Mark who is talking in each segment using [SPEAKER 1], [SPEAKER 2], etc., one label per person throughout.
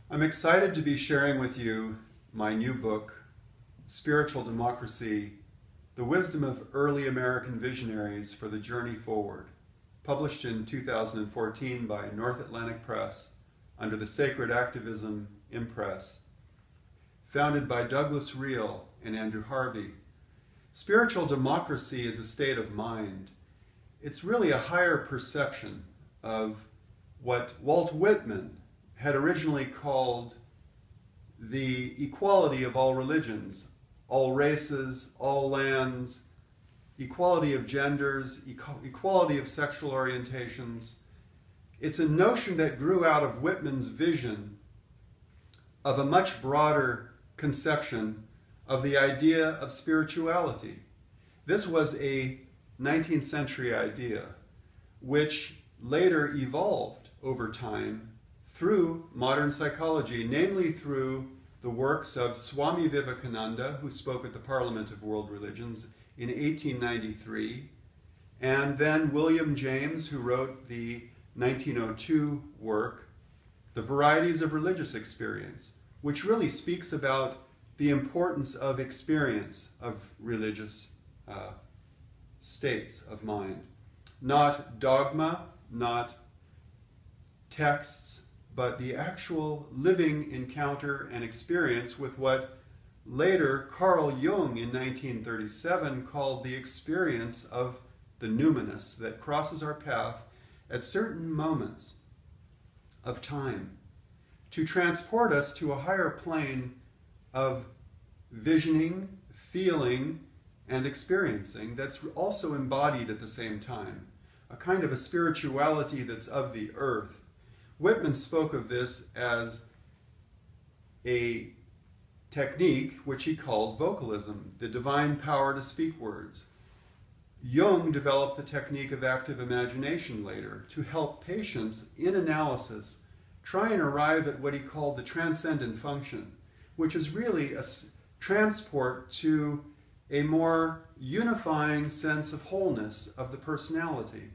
[SPEAKER 1] I'm excited to be sharing with you my new book, Spiritual Democracy, The Wisdom of Early American Visionaries for the Journey Forward, published in 2014 by North Atlantic Press under the Sacred Activism Impress, founded by Douglas Reel and Andrew Harvey. Spiritual democracy is a state of mind. It's really a higher perception of what Walt Whitman had originally called the equality of all religions, all races, all lands, equality of genders, equality of sexual orientations. It's a notion that grew out of Whitman's vision of a much broader conception of the idea of spirituality. This was a 19th century idea, which later evolved over time through modern psychology, namely through the works of Swami Vivekananda, who spoke at the Parliament of World Religions in 1893, and then William James, who wrote the 1902 work, The Varieties of Religious Experience, which really speaks about the importance of experience of religious states of mind. Not dogma, not texts, but the actual living encounter and experience with what later Carl Jung in 1937 called the experience of the numinous that crosses our path at certain moments of time to transport us to a higher plane of visioning, feeling, and experiencing that's also embodied at the same time, a kind of a spirituality that's of the earth. Whitman spoke of this as a technique which he called vocalism, the divine power to speak words. Jung developed the technique of active imagination later to help patients in analysis try and arrive at what he called the transcendent function, which is really a transport to a more unifying sense of wholeness of the personality.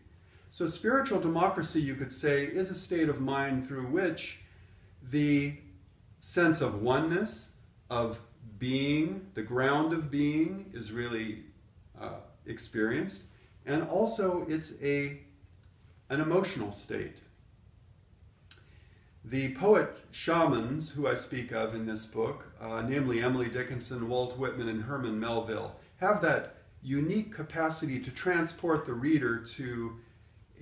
[SPEAKER 1] So spiritual democracy, you could say, is a state of mind through which the sense of oneness, of being, the ground of being, is really experienced. And also it's an emotional state. The poet shamans who I speak of in this book, namely Emily Dickinson, Walt Whitman, and Herman Melville, have that unique capacity to transport the reader to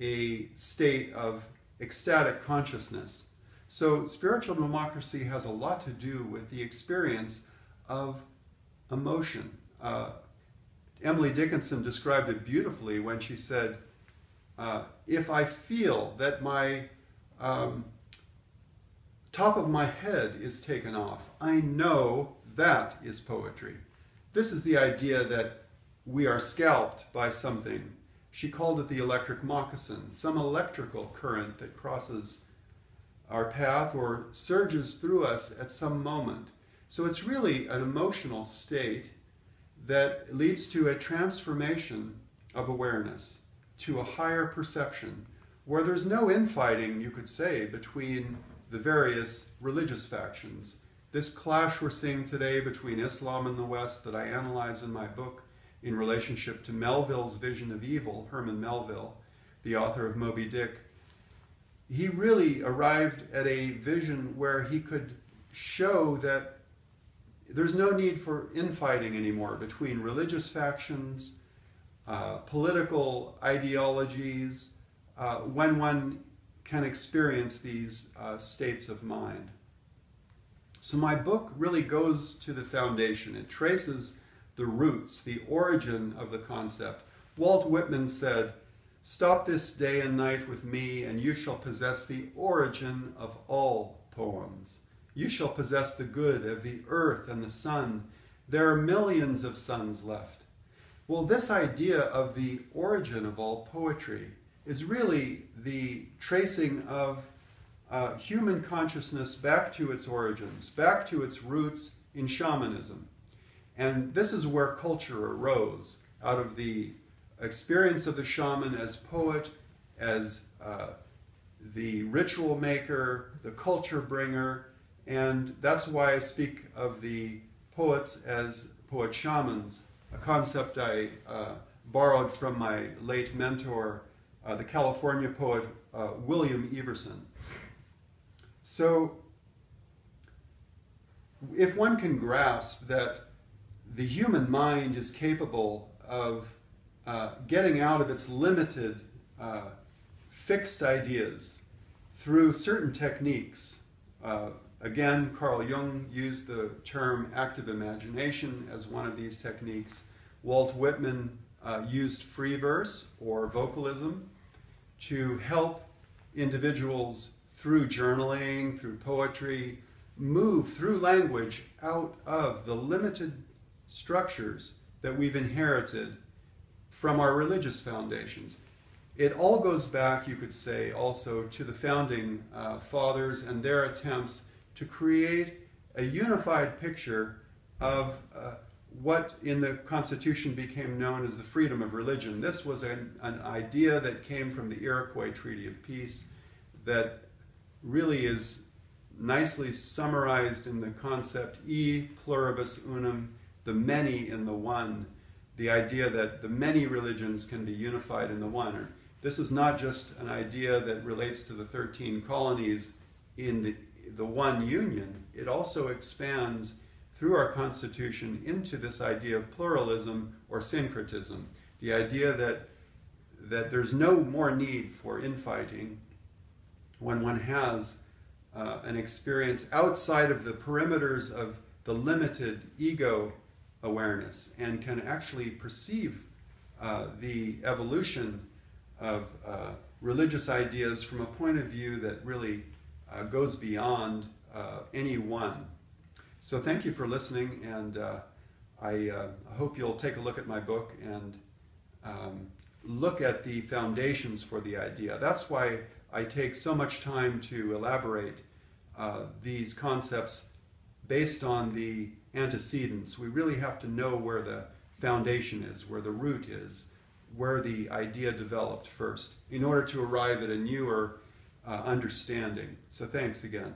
[SPEAKER 1] a state of ecstatic consciousness. So spiritual democracy has a lot to do with the experience of emotion. Emily Dickinson described it beautifully when she said, if I feel that my top of my head is taken off, I know that is poetry. This is the idea that we are scalped by something. She called it the electric moccasin, some electrical current that crosses our path or surges through us at some moment. So it's really an emotional state that leads to a transformation of awareness, to a higher perception, where there's no infighting, you could say, between the various religious factions. This clash we're seeing today between Islam and the West that I analyze in my book in relationship to Melville's vision of evil, Herman Melville, the author of Moby Dick, he really arrived at a vision where he could show that there's no need for infighting anymore between religious factions, political ideologies, when one can experience these states of mind. So my book really goes to the foundation. It traces the roots, the origin of the concept. Walt Whitman said, "Stop this day and night with me, and you shall possess the origin of all poems. You shall possess the good of the earth and the sun. There are millions of suns left." Well, this idea of the origin of all poetry is really the tracing of human consciousness back to its origins, back to its roots in shamanism. And this is where culture arose, out of the experience of the shaman as poet, as the ritual maker, the culture bringer, And that's why I speak of the poets as poet shamans, a concept I borrowed from my late mentor, the California poet William Everson. So if one can grasp that the human mind is capable of getting out of its limited, fixed ideas through certain techniques. Again, Carl Jung used the term active imagination as one of these techniques. Walt Whitman used free verse or vocalism to help individuals through journaling, through poetry, move through language out of the limited structures that we've inherited from our religious foundations. It all goes back, you could say, also to the founding fathers and their attempts to create a unified picture of what in the Constitution became known as the freedom of religion. This was an idea that came from the Iroquois Treaty of Peace that really is nicely summarized in the concept e pluribus unum, the many in the one, the idea that the many religions can be unified in the one. This is not just an idea that relates to the 13 colonies in the one union. It also expands through our Constitution into this idea of pluralism or syncretism, the idea that there's no more need for infighting when one has an experience outside of the perimeters of the limited ego awareness and can actually perceive the evolution of religious ideas from a point of view that really goes beyond any one. So thank you for listening, and I hope you'll take a look at my book and look at the foundations for the idea. That's why I take so much time to elaborate these concepts based on the antecedents. We really have to know where the foundation is, where the root is, where the idea developed first, in order to arrive at a newer understanding. So thanks again.